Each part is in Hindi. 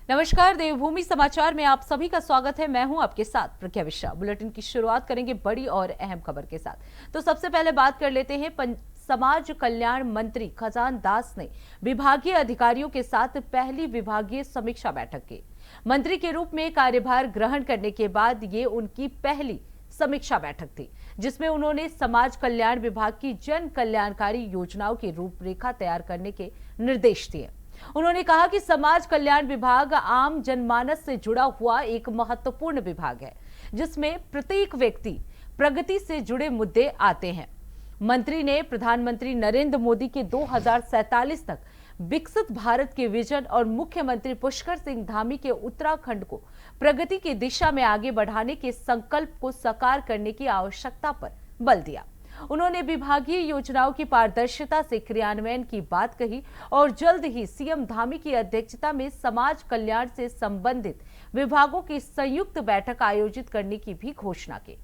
नमस्कार, देवभूमि समाचार में आप सभी का स्वागत है। मैं हूं आपके साथ प्रज्ञा मिश्रा। बुलेटिन की शुरुआत करेंगे बड़ी और अहम खबर के साथ। तो सबसे पहले बात कर लेते हैं समाज कल्याण मंत्री खजान दास ने विभागीय अधिकारियों के साथ पहली विभागीय समीक्षा बैठक की। मंत्री के रूप में कार्यभार ग्रहण करने के बाद ये उनकी पहली समीक्षा बैठक थी, जिसमें उन्होंने समाज कल्याण विभाग की जन कल्याणकारी योजनाओं की रूपरेखा तैयार करने के निर्देश दिए। उन्होंने कहा कि समाज कल्याण विभाग आम जनमानस से जुड़ा हुआ एक महत्वपूर्ण विभाग है, जिसमें प्रत्येक व्यक्ति प्रगति से जुड़े मुद्दे आते हैं। मंत्री ने प्रधानमंत्री नरेंद्र मोदी के 2047 तक विकसित भारत के विजन और मुख्यमंत्री पुष्कर सिंह धामी के उत्तराखंड को प्रगति की दिशा में आगे बढ़ाने के संकल्प को साकार करने की आवश्यकता पर बल दिया। उन्होंने विभागीय योजनाओं की पारदर्शिता से क्रियान्वयन की बात कही और जल्द ही सीएम धामी की अध्यक्षता में समाज कल्याण से संबंधित विभागों की संयुक्त बैठक आयोजित करने की भी घोषणा की।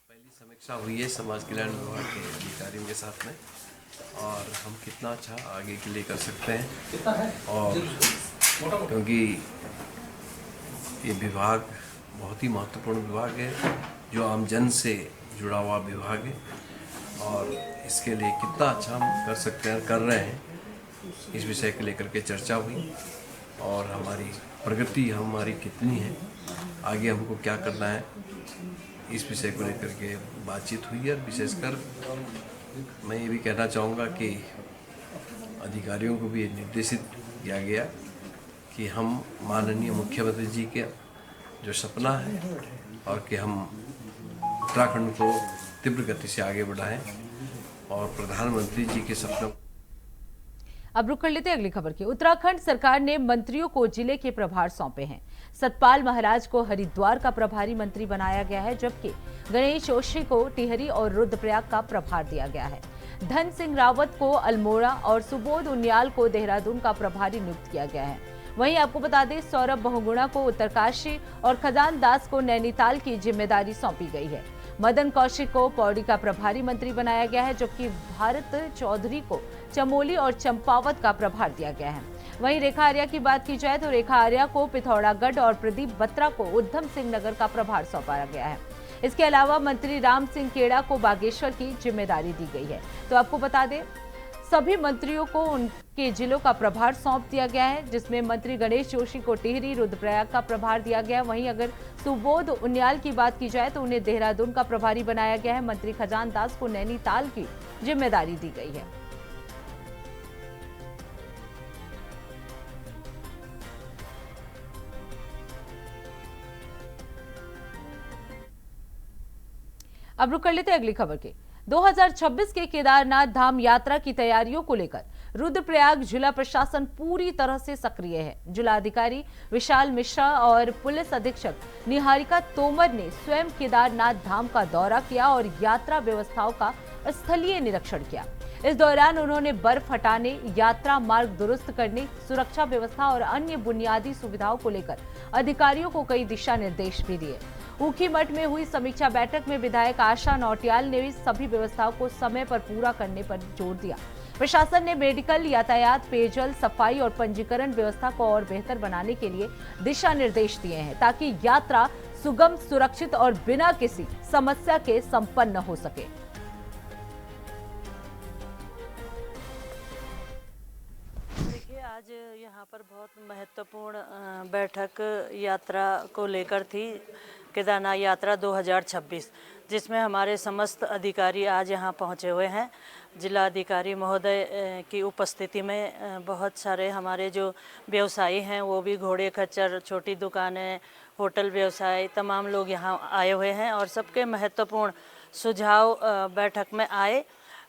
पहली समीक्षा हुई है समाज कल्याण विभाग के अधिकारियों के साथ में, और हम कितना अच्छा आगे के लिए कर सकते हैं। और क्योंकि ये विभाग बहुत ही महत्वपूर्ण विभाग है, जो आम जन से जुड़ा हुआ विभाग है, और इसके लिए कितना अच्छा हम कर सकते हैं, कर रहे हैं, इस विषय को लेकर के चर्चा हुई। और हमारी प्रगति हमारी कितनी है, आगे हमको क्या करना है, इस विषय को लेकर के बातचीत हुई है। और विशेषकर मैं ये भी कहना चाहूँगा कि अधिकारियों को भी निर्देशित किया गया कि हम माननीय मुख्यमंत्री जी के जो सपना है, और कि हम उत्तराखंड को तीव्र गति से आगे बढ़ाएं, और प्रधानमंत्री जी के सपनों। अब रुक कर लेते हैं अगली खबर की। उत्तराखंड सरकार ने मंत्रियों को जिले के प्रभार सौंपे हैं। सतपाल महाराज को हरिद्वार का प्रभारी मंत्री बनाया गया है, जबकि गणेश जोशी को टिहरी और रुद्रप्रयाग का प्रभार दिया गया है। धन सिंह रावत को अल्मोड़ा और सुबोध उनियाल को देहरादून का प्रभारी नियुक्त किया गया है। वहीं आपको बता दें, सौरभ बहुगुणा को उत्तरकाशी और खजान दास को नैनीताल की जिम्मेदारी सौंपी गई है। मदन कौशिक को पौड़ी का प्रभारी मंत्री बनाया गया है, जबकि भारत चौधरी को चमोली और चंपावत का प्रभार दिया गया है। वहीं रेखा आर्या की बात की जाए तो रेखा आर्या को पिथौरागढ़ और प्रदीप बत्रा को उधम सिंह नगर का प्रभार सौंपा गया है। इसके अलावा मंत्री राम सिंह खेड़ा को बागेश्वर की जिम्मेदारी दी गई है। तो आपको बता दें, सभी मंत्रियों को उनके जिलों का प्रभार सौंप दिया गया है, जिसमें मंत्री गणेश जोशी को टिहरी रुद्रप्रयाग का प्रभार दिया गया है। वहीं अगर सुबोध उनियाल की बात की जाए तो उन्हें देहरादून का प्रभारी बनाया गया है। मंत्री खजान दास को नैनीताल की जिम्मेदारी दी गई है। अब रुक कर लेते हैं अगली खबर के। 2026 के केदारनाथ धाम यात्रा की तैयारियों को लेकर रुद्रप्रयाग जिला प्रशासन पूरी तरह से सक्रिय है। जिलाधिकारी विशाल मिश्रा और पुलिस अधीक्षक निहारिका तोमर ने स्वयं केदारनाथ धाम का दौरा किया और यात्रा व्यवस्थाओं का स्थलीय निरीक्षण किया। इस दौरान उन्होंने बर्फ हटाने, यात्रा मार्ग दुरुस्त करने, सुरक्षा व्यवस्था और अन्य बुनियादी सुविधाओं को लेकर अधिकारियों को कई दिशा निर्देश भी दिए। ऊखीमठ में हुई समीक्षा बैठक में विधायक आशा नौटियाल ने भी सभी व्यवस्थाओं को समय पर पूरा करने पर जोर दिया। प्रशासन ने मेडिकल, यातायात, पेयजल, सफाई और पंजीकरण व्यवस्था को और बेहतर बनाने के लिए दिशा निर्देश दिए हैं, ताकि यात्रा सुगम, सुरक्षित और बिना किसी समस्या के संपन्न हो सके। देखिए, आज यहाँ पर बहुत महत्वपूर्ण बैठक यात्रा को लेकर थी, केदारनाथ यात्रा 2026, जिसमें हमारे समस्त अधिकारी आज यहाँ पहुँचे हुए हैं। जिला अधिकारी महोदय की उपस्थिति में बहुत सारे हमारे जो व्यवसायी हैं, वो भी घोड़े खच्चर, छोटी दुकानें, होटल व्यवसाय, तमाम लोग यहाँ आए हुए हैं और सबके महत्वपूर्ण सुझाव बैठक में आए।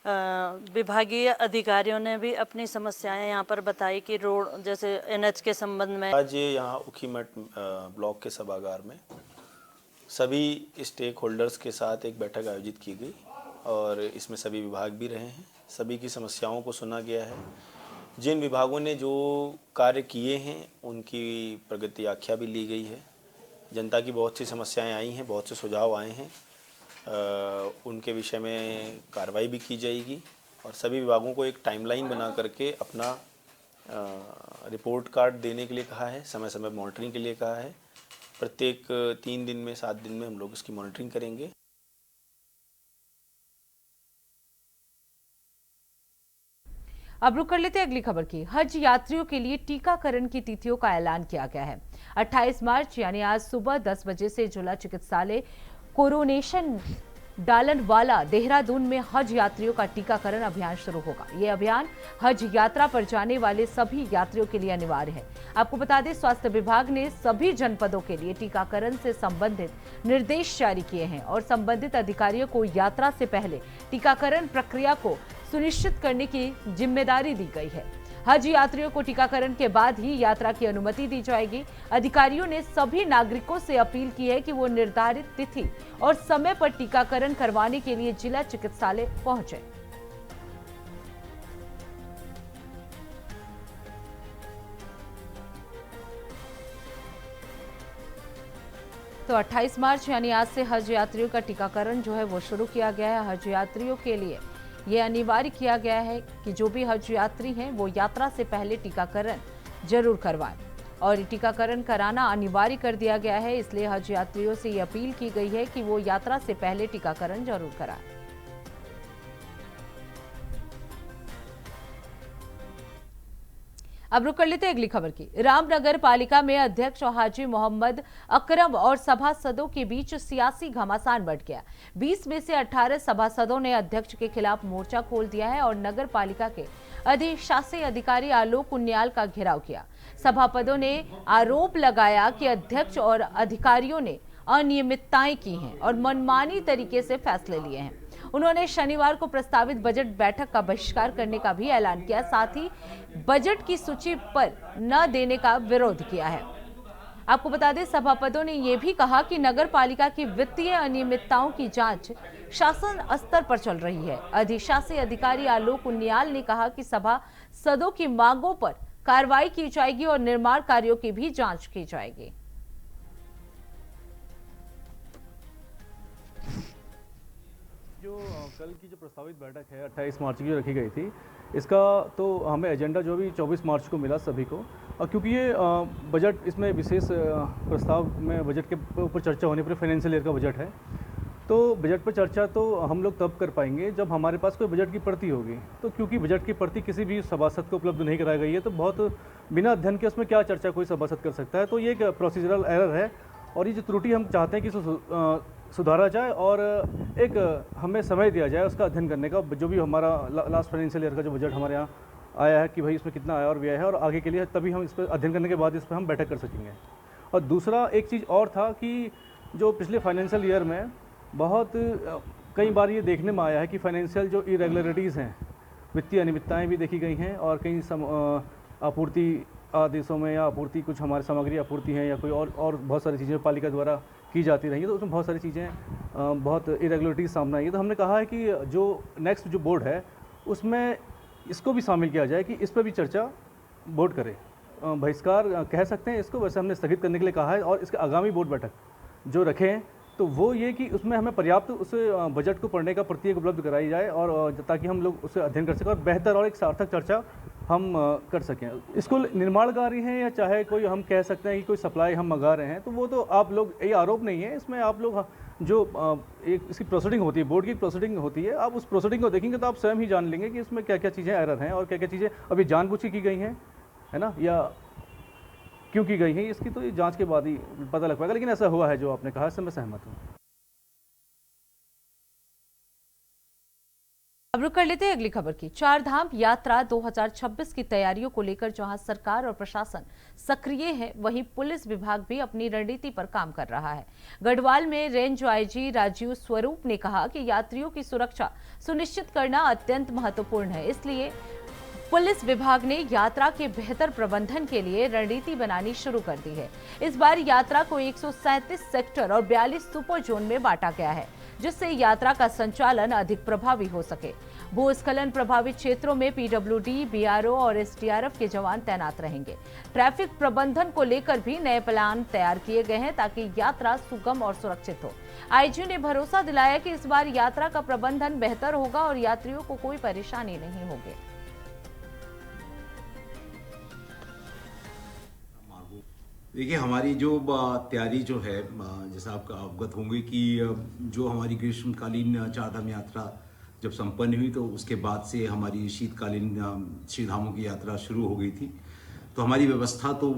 विभागीय अधिकारियों ने भी अपनी समस्याएं यहाँ पर बताई कि रोड जैसे NH के संबंध में। आज ये यहाँ ऊखीमठ ब्लॉक के सभागार में सभी स्टेक होल्डर्स के साथ एक बैठक आयोजित की गई और इसमें सभी विभाग भी रहे हैं। सभी की समस्याओं को सुना गया है। जिन विभागों ने जो कार्य किए हैं उनकी प्रगति आख्या भी ली गई है। जनता की बहुत सी समस्याएं आई हैं, बहुत से सुझाव आए हैं, उनके विषय में कार्रवाई भी की जाएगी और सभी विभागों को एक टाइमलाइन बना करके अपना रिपोर्ट कार्ड देने के लिए कहा है, समय समय मॉनिटरिंग के लिए कहा है। प्रत्येक 3 दिन में 7 दिन में हम लोग इसकी मॉनिटरिंग करेंगे। अब रुक कर लेते हैं अगली खबर की। हज यात्रियों के लिए टीकाकरण की तिथियों का ऐलान किया गया है। 28 मार्च यानी आज सुबह 10 बजे से जिला चिकित्सालय कोरोनेशन डालनवाला देहरादून में हज यात्रियों का टीकाकरण अभियान शुरू होगा। ये अभियान हज यात्रा पर जाने वाले सभी यात्रियों के लिए अनिवार्य है। आपको बता दें, स्वास्थ्य विभाग ने सभी जनपदों के लिए टीकाकरण से संबंधित निर्देश जारी किए हैं और संबंधित अधिकारियों को यात्रा से पहले टीकाकरण प्रक्रिया को सुनिश्चित करने की जिम्मेदारी दी गई है। हज यात्रियों को टीकाकरण के बाद ही यात्रा की अनुमति दी जाएगी। अधिकारियों ने सभी नागरिकों से अपील की है कि वो निर्धारित तिथि और समय पर टीकाकरण करवाने के लिए जिला चिकित्सालय पहुंचे। तो 28 मार्च यानी आज से हज यात्रियों का टीकाकरण जो है वो शुरू किया गया है। हज यात्रियों के लिए ये अनिवार्य किया गया है कि जो भी हज यात्री हैं वो यात्रा से पहले टीकाकरण जरूर करवाएं और ये टीकाकरण कराना अनिवार्य कर दिया गया है। इसलिए हज यात्रियों से ये अपील की गई है कि वो यात्रा से पहले टीकाकरण जरूर कराएं। अब रुक कर लेते हैं अगली खबर की। रामनगर पालिका में अध्यक्ष हाजी मोहम्मद अकरम और सभासदों के बीच सियासी घमासान बढ़ गया। 20 में से 18 सभासदों ने अध्यक्ष के खिलाफ मोर्चा खोल दिया है और नगर पालिका के अधिशासी अधिकारी आलोक उनियाल का घेराव किया। सभापतियों ने आरोप लगाया कि अध्यक्ष और अधिकारियों ने अनियमितताएं की हैं और मनमानी तरीके से फैसले लिए हैं। उन्होंने शनिवार को प्रस्तावित बजट बैठक का बहिष्कार करने का भी ऐलान किया। साथ ही बजट की सूची पर न देने का विरोध किया है। आपको बता दें, सभापतियों ने यह भी कहा कि नगर पालिका की वित्तीय अनियमितताओं की जांच शासन स्तर पर चल रही है। अधिशासी अधिकारी आलोक उनियाल ने कहा कि सभासदों की मांगों पर कार्रवाई की जाएगी और निर्माण कार्यों की भी जांच की जाएगी। जो कल की जो प्रस्तावित बैठक है 28 मार्च की रखी गई थी, इसका तो हमें एजेंडा जो भी 24 मार्च को मिला सभी को, और क्योंकि ये बजट इसमें विशेष प्रस्ताव में बजट के ऊपर चर्चा होने पर फाइनेंशियल ईयर का बजट है, तो बजट पर चर्चा तो हम लोग तब कर पाएंगे जब हमारे पास कोई बजट की प्रति होगी। तो क्योंकि बजट की प्रति किसी भी सभासद को उपलब्ध नहीं कराई गई है, तो बहुत बिना अध्ययन के उसमें क्या चर्चा कोई सभासद कर सकता है। तो ये एक प्रोसीजरल एरर है और ये जो त्रुटि हम चाहते हैं कि सुधारा जाए और एक हमें समय दिया जाए उसका अध्ययन करने का। जो भी हमारा लास्ट फाइनेंशियल ईयर का जो बजट हमारे यहाँ आया है कि भाई इसमें कितना आया और व्यय है, और आगे के लिए तभी हम इस पर अध्ययन करने के बाद इस पर हम बैठक कर सकेंगे। और दूसरा एक चीज़ और था कि जो पिछले फाइनेंशियल ईयर में बहुत कई बार ये देखने में आया है कि फाइनेंशियल जो इरेगुलरिटीज़ हैं, वित्तीय अनियमितताएँ भी देखी गई हैं और कई आपूर्ति आदेशों में या आपूर्ति कुछ हमारी सामग्री आपूर्ति है या कोई और बहुत सारी चीज़ें पालिका द्वारा की जाती रही है, तो उसमें बहुत सारी चीज़ें बहुत इरेगुलरिटीज सामने आई है। तो हमने कहा है कि जो नेक्स्ट जो बोर्ड है उसमें इसको भी शामिल किया जाए कि इस पर भी चर्चा बोर्ड करे। बहिष्कार कह सकते हैं इसको, वैसे हमने स्थगित करने के लिए कहा है और इसके आगामी बोर्ड बैठक जो रखें तो वो ये कि उसमें हमें पर्याप्त उस बजट को पढ़ने का प्रत्येक उपलब्ध कराई जाए और ताकि हम लोग उसे अध्ययन कर सकें और बेहतर और एक सार्थक चर्चा हम कर सकें। स्कूल निर्माण कार्य हैं या चाहे कोई हम कह सकते हैं कि कोई सप्लाई हम मंगा रहे हैं, तो वो तो आप लोग, ये आरोप नहीं है, इसमें आप लोग जो एक इसकी प्रोसीडिंग होती है, बोर्ड की प्रोसीडिंग होती है, आप उस प्रोसीडिंग को देखेंगे तो आप स्वयं ही जान लेंगे कि इसमें क्या क्या चीज़ें एरर हैं और क्या क्या चीज़ें अभी जानबूझ के की गई हैं, है ना, या क्यों की गई हैं। इसकी तो ये जाँच के बाद ही पता लग पाएगा, लेकिन ऐसा हुआ है जो आपने कहा, इससे मैं सहमत हूँ। अब रुक कर लेते हैं अगली खबर की। चार धाम यात्रा 2026 की तैयारियों को लेकर जहां सरकार और प्रशासन सक्रिय है, वहीं पुलिस विभाग भी अपनी रणनीति पर काम कर रहा है। गढ़वाल में रेंज आईजी राजीव स्वरूप ने कहा कि यात्रियों की सुरक्षा सुनिश्चित करना अत्यंत महत्वपूर्ण है, इसलिए पुलिस विभाग ने यात्रा के बेहतर प्रबंधन के लिए रणनीति बनानी शुरू कर दी है। इस बार यात्रा को 137 सेक्टर और 42 सुपर जोन में बांटा गया है, जिससे यात्रा का संचालन अधिक प्रभावी हो सके। भूस्खलन प्रभावित क्षेत्रों में पीडब्ल्यूडी, बीआरओ और एसडीआरएफ के जवान तैनात रहेंगे। ट्रैफिक प्रबंधन को लेकर भी नए प्लान तैयार किए गए हैं ताकि यात्रा सुगम और सुरक्षित हो। आईजी ने भरोसा दिलाया कि इस बार यात्रा का प्रबंधन बेहतर होगा और यात्रियों को कोई परेशानी नहीं होगी। देखिए, हमारी जो तैयारी जो है, जैसा आप अवगत होंगे कि जो हमारी ग्रीष्मकालीन चारधाम यात्रा जब संपन्न हुई तो उसके बाद से हमारी शीतकालीन श्रीधामों की यात्रा शुरू हो गई थी। तो हमारी व्यवस्था तो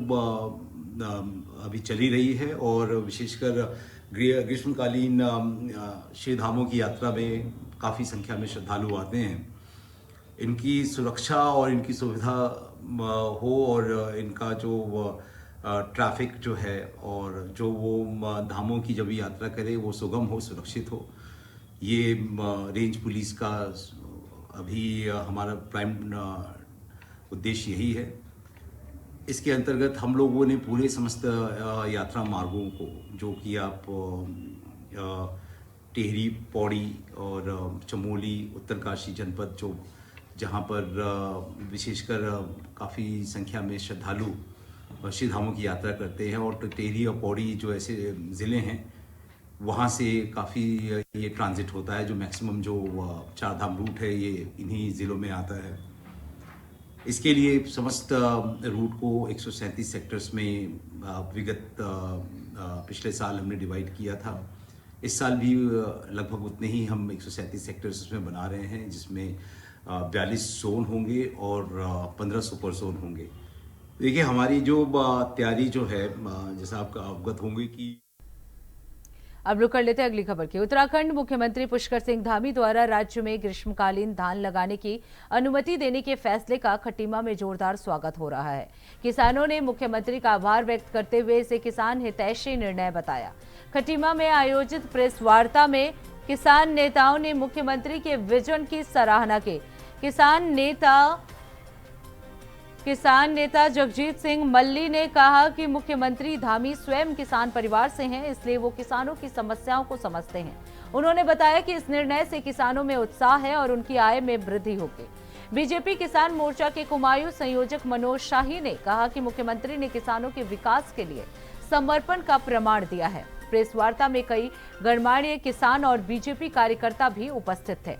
अभी चली रही है और विशेषकर ग्रीष्मकालीन श्रीधामों की यात्रा में काफ़ी संख्या में श्रद्धालु आते हैं। इनकी सुरक्षा और इनकी सुविधा हो और इनका जो ट्रैफिक जो है और जो वो धामों की जब यात्रा करे वो सुगम हो, सुरक्षित हो, ये रेंज पुलिस का अभी हमारा प्राइम उद्देश्य यही है। इसके अंतर्गत हम लोगों ने पूरे समस्त यात्रा मार्गों को, जो कि आप टिहरी, पौड़ी और चमोली, उत्तरकाशी जनपद, जो जहाँ पर विशेषकर काफ़ी संख्या में श्रद्धालु श्रीधामों की यात्रा करते हैं, और टिहरी और पौड़ी जो ऐसे ज़िले हैं वहाँ से काफ़ी ये ट्रांजिट होता है। जो मैक्सिमम जो चारधाम रूट है ये इन्हीं ज़िलों में आता है। इसके लिए समस्त रूट को 137 सेक्टर्स में विगत पिछले साल हमने डिवाइड किया था। इस साल भी लगभग उतने ही हम 137 सेक्टर्स उसमें बना रहे हैं, जिसमें 42 जोन होंगे और 15 सुपर जोन होंगे। देखिए, हमारी जो तैयारी जो है, जैसा आप अवगत होंगे कि अब रुक कर लेते हैं अगली खबर की। उत्तराखंड मुख्यमंत्री पुष्कर सिंह धामी द्वारा राज्य में ग्रीष्मकालीन धान लगाने की अनुमति देने के फैसले का खटीमा में जोरदार स्वागत हो रहा है। किसानों ने मुख्यमंत्री का आभार व्यक्त करते हुए इसे किसान हितैषी निर्णय बताया। खटीमा में आयोजित प्रेस वार्ता में किसान नेताओं ने मुख्यमंत्री के विजन की सराहना की। किसान नेता जगजीत सिंह मल्ली ने कहा कि मुख्यमंत्री धामी स्वयं किसान परिवार से हैं, इसलिए वो किसानों की समस्याओं को समझते हैं। उन्होंने बताया कि इस निर्णय से किसानों में उत्साह है और उनकी आय में वृद्धि होगी। बीजेपी किसान मोर्चा के कुमायूं संयोजक मनोज शाही ने कहा कि मुख्यमंत्री ने किसानों के विकास के लिए समर्पण का प्रमाण दिया है। प्रेस वार्ता में कई गणमान्य किसान और बीजेपी कार्यकर्ता भी उपस्थित थे।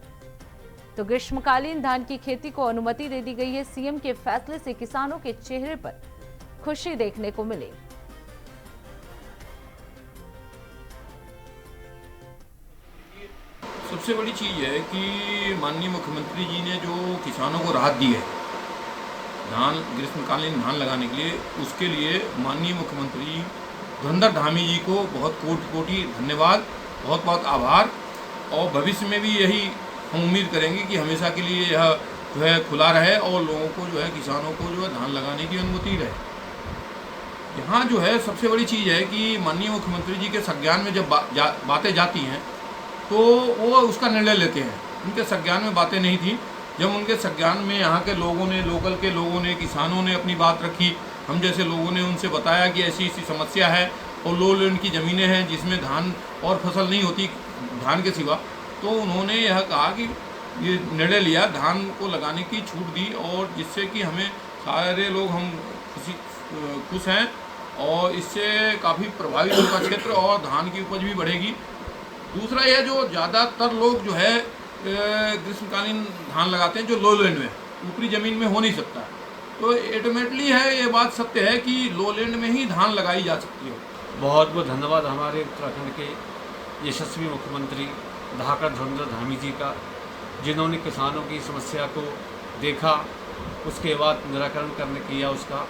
तो ग्रीष्मकालीन धान की खेती को अनुमति दे दी गई है। सीएम के फैसले से किसानों के चेहरे पर खुशी देखने को मिली। सबसे बड़ी चीज है कि माननीय मुख्यमंत्री जी ने जो किसानों को राहत दी है ग्रीष्मकालीन धान लगाने के लिए, उसके लिए माननीय मुख्यमंत्री धुरंधर धामी जी को बहुत कोटि कोटि धन्यवाद, बहुत बहुत आभार। और भविष्य में भी यही हम उम्मीद करेंगे कि हमेशा के लिए यह जो है खुला रहे और लोगों को जो है, किसानों को जो है धान लगाने की अनुमति रहे। यहाँ जो है सबसे बड़ी चीज़ है कि माननीय मुख्यमंत्री जी के संज्ञान में जब बातें जाती हैं तो वो उसका निर्णय लेते हैं। उनके संज्ञान में बातें नहीं थी। जब उनके संज्ञान में यहाँ के लोगों ने, लोकल के लोगों ने, किसानों ने अपनी बात रखी, हम जैसे लोगों ने उनसे बताया कि ऐसी ऐसी समस्या है और लो लैंड की ज़मीनें हैं जिसमें धान और फसल नहीं होती धान के सिवा, तो उन्होंने यह कहा कि ये निर्णय लिया, धान को लगाने की छूट दी, और जिससे कि हमें सारे लोग हम खुश हैं और इससे काफ़ी प्रभावित होगा क्षेत्र और धान की उपज भी बढ़ेगी। दूसरा यह जो ज़्यादातर लोग जो है ग्रीष्मकालीन धान लगाते हैं जो लो लैंड में, ऊपरी ज़मीन में हो नहीं सकता, तो अल्टीमेटली है ये बात सत्य है कि लो लैंड में ही धान लगाई जा सकती है। बहुत बहुत धन्यवाद हमारे उत्तराखंड के यशस्वी मुख्यमंत्री धाकड़ धुरंधर धामी जी का, जिन्होंने किसानों की समस्या को देखा, उसके बाद निराकरण करने किया उसका,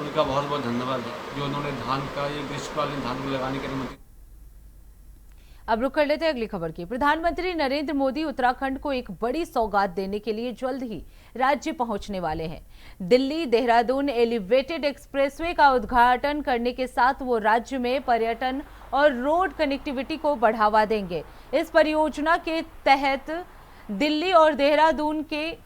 उनका बहुत बहुत धन्यवाद है जो उन्होंने धान का ये ग्रीष्मकालीन धान को लगाने की अनुमति। अब रुक कर लेते हैं अगली खबर की। प्रधानमंत्री नरेंद्र मोदी उत्तराखंड को एक बड़ी सौगात देने के लिए जल्द ही राज्य पहुंचने वाले हैं। दिल्ली देहरादून एलिवेटेड एक्सप्रेसवे का उद्घाटन करने के साथ वो राज्य में पर्यटन और रोड कनेक्टिविटी को बढ़ावा देंगे। इस परियोजना के तहत दिल्ली और देहरादून के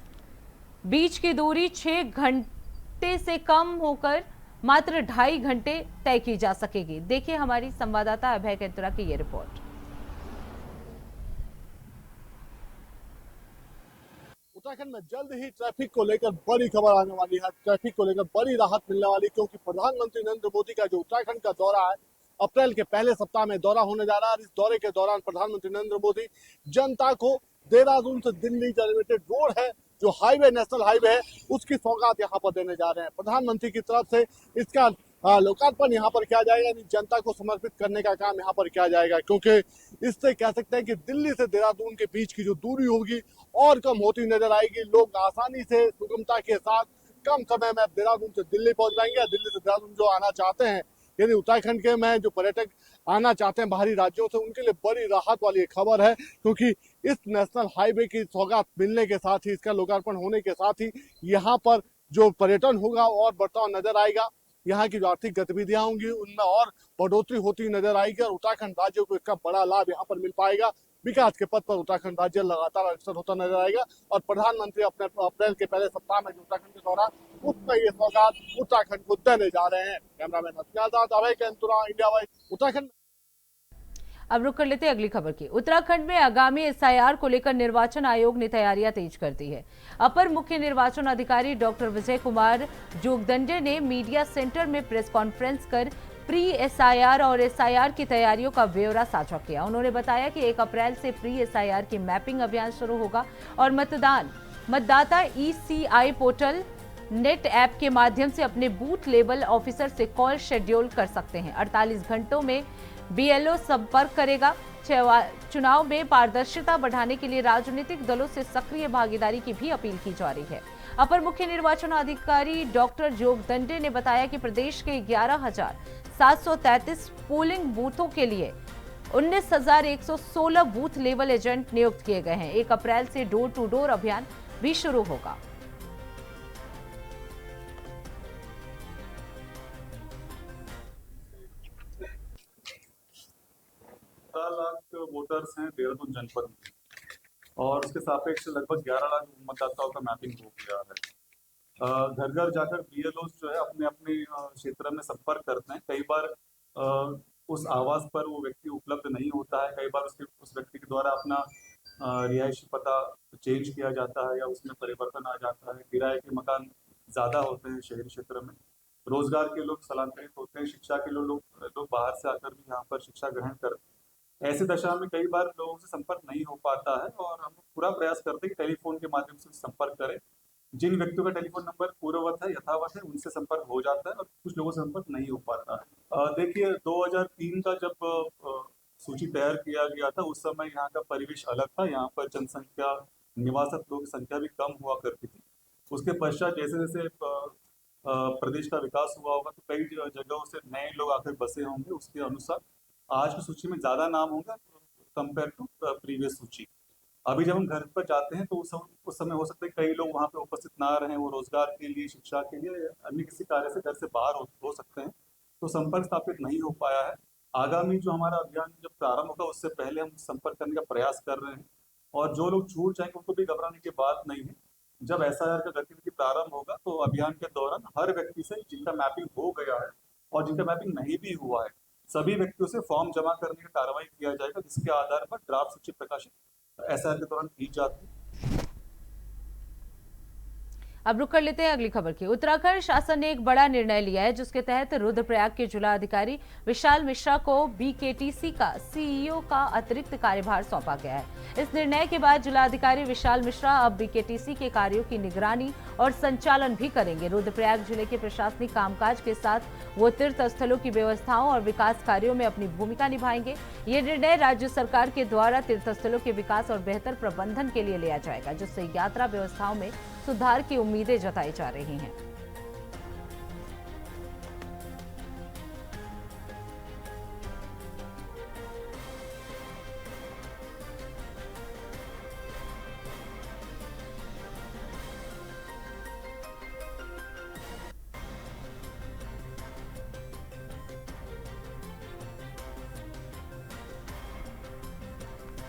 बीच की दूरी 6 घंटे से कम होकर मात्र 2.5 घंटे तय की जा सकेगी। देखिए हमारी संवाददाता अभय केतुरा की ये रिपोर्ट। उत्तराखंड में जल्द ही ट्रैफिक को लेकर बड़ी खबर आने वाली है। ट्रैफिक को लेकर बड़ी राहत मिलने वाली, क्योंकि प्रधानमंत्री नरेंद्र मोदी का जो उत्तराखंड का दौरा है, अप्रैल के पहले सप्ताह में दौरा होने जा रहा है। इस दौरे के दौरान प्रधानमंत्री नरेंद्र मोदी जनता को देहरादून से दिल्ली जो एलिवेटेड रोड है, जो हाईवे, नेशनल हाईवे है, उसकी सौगात यहाँ पर देने जा रहे हैं। प्रधानमंत्री की तरफ से इसका लोकार्पण यहाँ पर किया जाएगा, यानी जनता को समर्पित करने का काम यहाँ पर किया जाएगा, क्योंकि इससे कह सकते हैं कि दिल्ली से देहरादून के बीच की जो दूरी होगी और कम होती नजर आएगी। लोग आसानी से, सुगमता के साथ कम समय में देहरादून से दिल्ली पहुंच जाएंगे। दिल्ली से देहरादून जो आना चाहते हैं, यानी उत्तराखंड के में जो पर्यटक आना चाहते हैं बाहरी राज्यों से, उनके लिए बड़ी राहत वाली खबर है, क्योंकि इस नेशनल हाईवे की सौगात मिलने के साथ ही, इसका लोकार्पण होने के साथ ही यहाँ पर जो पर्यटन होगा और बढ़ता हुआ नजर आएगा। यहाँ की जो आर्थिक गतिविधियां होंगी उनमें और बढ़ोतरी होती नजर आएगी और उत्तराखंड राज्य को इसका बड़ा लाभ यहाँ पर मिल पाएगा। विकास के पथ पर उत्तराखंड राज्य लगातार अग्रसर होता नजर आएगा और प्रधानमंत्री अपने अप्रैल के पहले सप्ताह में जो उत्तराखंड के दौरान, उसमें ये सौगात उत्तराखंड को देने जा रहे हैं। कैमरामैन अभय केतुरा, इंडिया वाइज, उत्तराखंड। अब रुक कर लेते हैं अगली खबर की। उत्तराखंड में आगामी एसआईआर को लेकर निर्वाचन आयोग ने तैयारियां तेज कर दी है। अपर मुख्य निर्वाचन अधिकारी डॉक्टर विजय कुमार जोगदंडे ने मीडिया सेंटर में प्रेस कॉन्फ्रेंस कर प्री एसआईआर और एसआईआर की तैयारियों का ब्यौरा साझा किया। उन्होंने बताया कि 1 अप्रैल से प्री एसआईआर की मैपिंग अभियान शुरू होगा और मतदाता ईसीआई पोर्टल नेट ऐप के माध्यम से अपने बूथ लेवल ऑफिसर से कॉल शेड्यूल कर सकते हैं। 48 घंटों में बीएलओ संपर्क करेगा। चुनाव में पारदर्शिता बढ़ाने के लिए राजनीतिक दलों से सक्रिय भागीदारी की भी अपील की जा रही है। अपर मुख्य निर्वाचन अधिकारी डॉक्टर जोगदंडे ने बताया कि प्रदेश के 11,733 पोलिंग बूथों के लिए 19,116 बूथ लेवल एजेंट नियुक्त किए गए हैं। 1 अप्रैल से डोर टू डोर अभियान भी शुरू होगा। 17 लाख वोटर्स हैं देहरादून जनपद में और उसके सापेक्ष लगभग 11 लाख मतदाताओं का मैपिंग हो गया है। घर घर जाकर बीएलओ जो है अपने अपने क्षेत्र में संपर्क करते हैं। कई बार उस आवास पर वो व्यक्ति उपलब्ध नहीं होता है, कई बार उस व्यक्ति के द्वारा अपना रिहायशी पता चेंज किया जाता है या उसमें परिवर्तन आ जाता है। किराए के मकान ज़्यादा होते हैं शहरी क्षेत्र में, रोजगार के लोग स्थलांतरित होते हैं, शिक्षा के लोग बाहर से आकर भी यहाँ पर शिक्षा ग्रहण करते हैं। ऐसी दशा में कई बार लोगों से संपर्क नहीं हो पाता है और हम पूरा प्रयास करते हैं कि टेलीफोन के माध्यम से संपर्क करें। जिन व्यक्तियों का टेलीफोन नंबर पूर्ववत है, यथावत है, उनसे संपर्क हो जाता है और कुछ लोगों से संपर्क नहीं हो पाता है। देखिए 2003 का जब सूची तैयार किया गया था, उस समय यहाँ का परिवेश अलग था। यहाँ पर जनसंख्या, निवासक लोगों की संख्या भी कम हुआ करती थी। उसके पश्चात जैसे जैसे प्रदेश का विकास हुआ होगा तो कई जगहों से नए लोग आकर बसे होंगे। उसके अनुसार आज की सूची में ज़्यादा नाम होगा कंपेयर टू प्रीवियस सूची। अभी जब हम घर पर जाते हैं तो उस समय हो सकता है कई लोग वहाँ पे उपस्थित ना रहें, वो रोजगार के लिए, शिक्षा के लिए, अन्य किसी कार्य से घर से बाहर हो सकते हैं, तो संपर्क स्थापित नहीं हो पाया है। आगामी जो हमारा अभियान जब प्रारंभ होगा उससे पहले हम संपर्क करने का प्रयास कर रहे हैं और जो लोग छूट जाएंगे उनको भी घबराने की बात नहीं है। जब एसआईआर का गतिविधि प्रारंभ होगा तो अभियान के दौरान हर व्यक्ति से जिनका मैपिंग हो गया है और जिनका मैपिंग नहीं भी हुआ है, सभी व्यक्तियों से फॉर्म जमा करने का कार्रवाई किया जाएगा, जिसके आधार पर ड्राफ्ट सूची प्रकाशित एसआईआर के दौरान की जाती है। अब रुक कर लेते हैं अगली खबर की। उत्तराखंड शासन ने एक बड़ा निर्णय लिया है, जिसके तहत रुद्रप्रयाग के जिलाधिकारी विशाल मिश्रा को बीकेटीसी का सीईओ का अतिरिक्त कार्यभार सौंपा गया है। इस निर्णय के बाद जिलाधिकारी विशाल मिश्रा अब बीकेटीसी के कार्यों की निगरानी और संचालन भी करेंगे। रुद्रप्रयाग जिले के प्रशासनिक कामकाज के साथ वो तीर्थ स्थलों की व्यवस्थाओं और विकास कार्यों में अपनी भूमिका निभाएंगे। ये निर्णय राज्य सरकार के द्वारा तीर्थ स्थलों के विकास और बेहतर प्रबंधन के लिए लिया जाएगा, जिससे यात्रा व्यवस्थाओं में सुधार की उम्मीदें जताई जा रही हैं।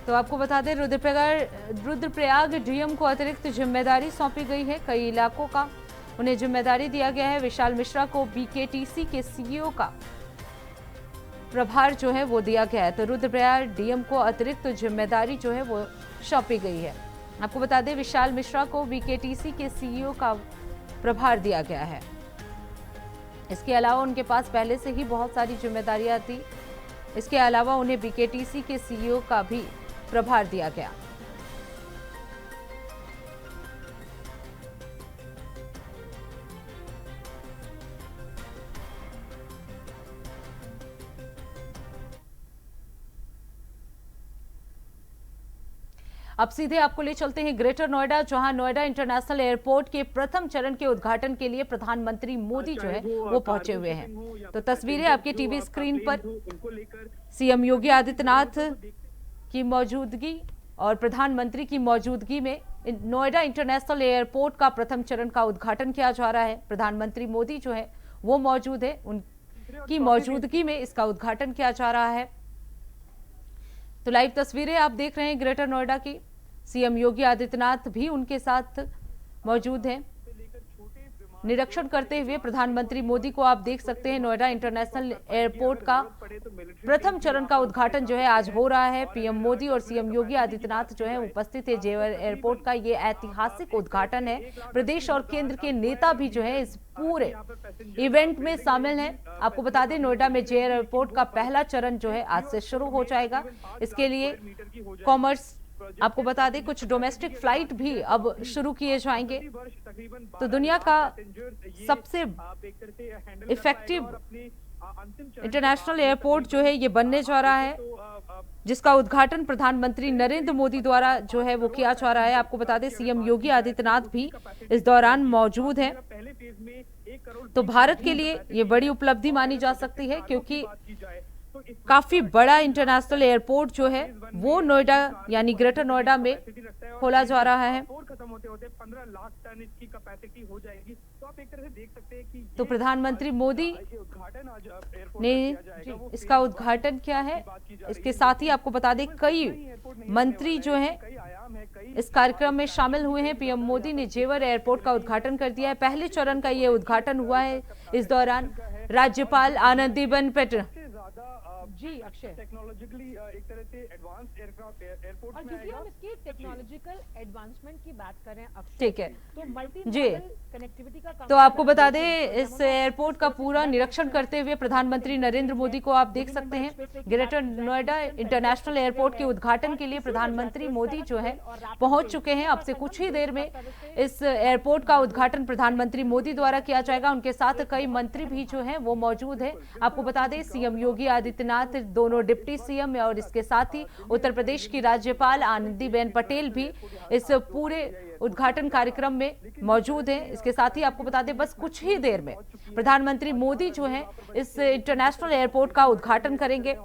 तो आपको बता दें रुद्रप्रयाग डीएम को अतिरिक्त जिम्मेदारी सौंपी गई है। कई इलाकों का उन्हें जिम्मेदारी दिया गया है। विशाल मिश्रा को बीकेटीसी के सीईओ का प्रभार जो है वो दिया गया है। तो रुद्रप्रयाग डीएम को अतिरिक्त जिम्मेदारी जो है वो सौंपी गई है। आपको बता दें विशाल मिश्रा को बीकेटीसी के सीईओ का प्रभार दिया गया है। इसके अलावा उनके पास पहले से ही बहुत सारी जिम्मेदारियां थी। इसके अलावा उन्हें बीकेटीसी के सीईओ का भी प्रभार दिया गया। अब सीधे आपको ले चलते हैं ग्रेटर नोएडा, जहां नोएडा इंटरनेशनल एयरपोर्ट के प्रथम चरण के उद्घाटन के लिए प्रधानमंत्री मोदी जो है वो पहुंचे हुए हैं। तो तस्वीरें आपके टीवी स्क्रीन पर सीएम योगी आदित्यनाथ की मौजूदगी और प्रधानमंत्री की मौजूदगी में नोएडा इंटरनेशनल एयरपोर्ट का प्रथम चरण का उद्घाटन किया जा रहा है। प्रधानमंत्री मोदी जो है वो मौजूद है, उनकी मौजूदगी में इसका उद्घाटन किया जा रहा है। तो लाइव तस्वीरें आप देख रहे हैं ग्रेटर नोएडा की। सीएम योगी आदित्यनाथ भी उनके साथ मौजूद हैं। निरीक्षण करते हुए प्रधानमंत्री मोदी को आप देख सकते हैं। नोएडा इंटरनेशनल एयरपोर्ट का प्रथम चरण का उद्घाटन जो है आज हो रहा है। पीएम मोदी और सीएम योगी आदित्यनाथ जो है उपस्थित है। जेवर एयरपोर्ट का ये ऐतिहासिक उद्घाटन है। प्रदेश और केंद्र के नेता भी जो है इस पूरे इवेंट में शामिल हैं। आपको बता दें नोएडा में जेवर एयरपोर्ट का पहला चरण जो है आज से शुरू हो जाएगा। इसके लिए कॉमर्स, आपको बता दें कुछ डोमेस्टिक फ्लाइट भी अब शुरू किए जाएंगे। तो दुनिया का सबसे इफेक्टिव इंटरनेशनल एयरपोर्ट जो है ये बनने जा रहा है, जिसका उद्घाटन प्रधानमंत्री नरेंद्र मोदी द्वारा जो है वो किया जा रहा है। आपको बता दें सीएम योगी आदित्यनाथ भी इस दौरान मौजूद हैं। तो भारत के लिए ये बड़ी उपलब्धि मानी जा सकती है, क्योंकि काफी बड़ा इंटरनेशनल एयरपोर्ट जो है वो नोएडा यानी ग्रेटर नोएडा में खोला जा रहा है। तो प्रधानमंत्री मोदी ने इसका उद्घाटन किया है। इसके साथ ही आपको बता दें कई मंत्री जो हैं इस कार्यक्रम में शामिल हुए हैं। पीएम मोदी ने जेवर एयरपोर्ट का उद्घाटन कर दिया है। पहले चरण का ये उद्घाटन हुआ है। इस दौरान राज्यपाल आनंदीबेन पटेल जी अक्षय टेक्नोलॉजिकली एक तरह से एडवांस एयरपोर्ट और क्योंकि हम इसकी टेक्नोलॉजिकल एडवांसमेंट की बात कर रहे हैं, ठीक है, तो मल्टी कनेक्टिविटी का तो आपको बता दें इस एयरपोर्ट का पूरा निरीक्षण करते हुए प्रधानमंत्री नरेंद्र मोदी को आप देख सकते हैं। ग्रेटर नोएडा इंटरनेशनल एयरपोर्ट के उद्घाटन के लिए प्रधानमंत्री मोदी जो है पहुंच चुके हैं। अब से कुछ ही देर में इस एयरपोर्ट का उद्घाटन प्रधानमंत्री मोदी द्वारा किया जाएगा। उनके साथ कई मंत्री भी जो है वो मौजूद है। आपको बता दें सीएम योगी आदित्यनाथ, दोनों डिप्टी सीएम और इसके साथ ही उत्तर प्रदेश की राज्यपाल आनंदीबेन पटेल भी इस पूरे उद्घाटन कार्यक्रम में मौजूद हैं। इसके साथ ही आपको बता दें बस कुछ ही देर में प्रधानमंत्री मोदी जो है इस इंटरनेशनल एयरपोर्ट का उद्घाटन करेंगे।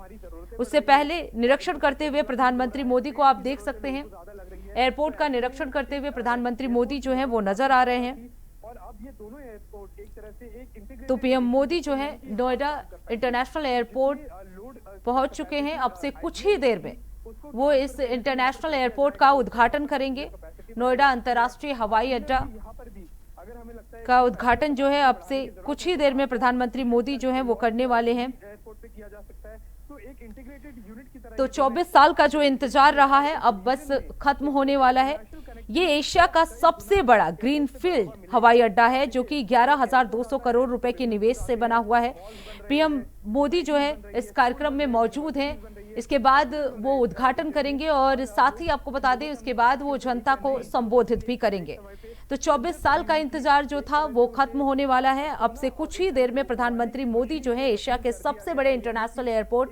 उससे पहले निरीक्षण करते हुए प्रधानमंत्री मोदी को आप देख सकते हैं। एयरपोर्ट का निरीक्षण करते हुए प्रधानमंत्री मोदी जो है वो नजर आ रहे हैं। तो पीएम मोदी जो है नोएडा इंटरनेशनल एयरपोर्ट पहुंच चुके हैं। अब से कुछ ही देर में वो इस इंटरनेशनल एयरपोर्ट का उद्घाटन करेंगे। नोएडा अंतर्राष्ट्रीय हवाई अड्डा का उद्घाटन जो है अब से कुछ ही देर में प्रधानमंत्री मोदी जो है वो करने वाले हैं। तो 24 साल का जो इंतजार रहा है अब बस खत्म होने वाला है। ये एशिया का सबसे बड़ा ग्रीनफील्ड हवाई अड्डा है, जो कि 11,200 करोड़ रुपए के निवेश से बना हुआ है। पीएम मोदी जो है इस कार्यक्रम में मौजूद हैं। इसके बाद वो उद्घाटन करेंगे और साथ ही आपको बता दें उसके बाद वो जनता को संबोधित भी करेंगे। तो 24 साल का इंतजार जो था वो खत्म होने वाला है। अब से कुछ ही देर में प्रधानमंत्री मोदी जो है एशिया के सबसे बड़े इंटरनेशनल एयरपोर्ट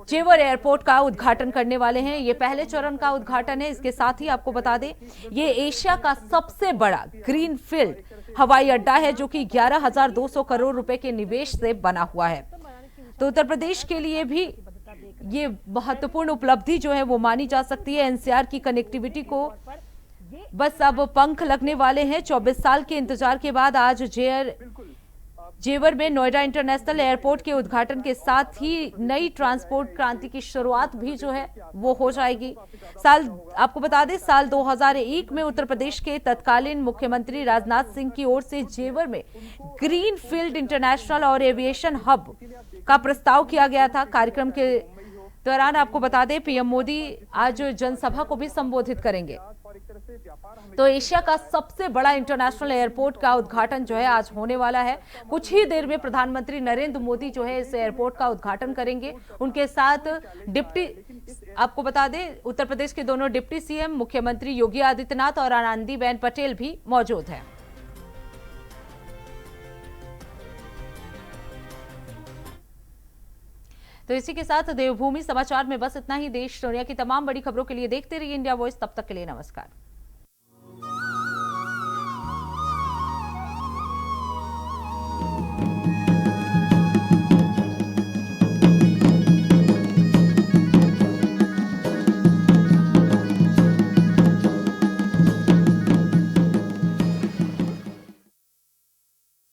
जेवर एयरपोर्ट का उद्घाटन करने वाले हैं। ये पहले चरण का उद्घाटन है। इसके साथ ही आपको बता दें ये एशिया का सबसे बड़ा ग्रीनफील्ड हवाई अड्डा है, जो कि 11,200 करोड़ रुपए के निवेश से बना हुआ है। तो उत्तर प्रदेश के लिए भी ये महत्वपूर्ण उपलब्धि जो है वो मानी जा सकती है। एनसीआर की कनेक्टिविटी को बस अब पंख लगने वाले हैं। 24 साल के इंतजार के बाद आज जेवर जेवर में नोएडा इंटरनेशनल एयरपोर्ट के उद्घाटन के साथ ही नई ट्रांसपोर्ट क्रांति की शुरुआत भी जो है वो हो जाएगी। आपको बता दें, साल 2001 में उत्तर प्रदेश के तत्कालीन मुख्यमंत्री राजनाथ सिंह की ओर से जेवर में ग्रीन फील्ड इंटरनेशनल और एविएशन हब का प्रस्ताव किया गया था। कार्यक्रम के दौरान आपको बता दें, पीएम मोदी आज जनसभा को भी संबोधित करेंगे। तो एशिया का सबसे बड़ा इंटरनेशनल एयरपोर्ट का उद्घाटन जो है आज होने वाला है। कुछ ही देर में प्रधानमंत्री नरेंद्र मोदी जो है इस एयरपोर्ट का उद्घाटन करेंगे। उनके साथ आपको बता दें, उत्तर प्रदेश के दोनों डिप्टी सीएम मुख्यमंत्री योगी आदित्यनाथ और आनंदीबेन पटेल भी मौजूद हैं। तो इसी के साथ देवभूमि समाचार में बस इतना ही। देश दुनिया की तमाम बड़ी खबरों के लिए देखते रहिए इंडिया वॉइस। तब तक के लिए नमस्कार।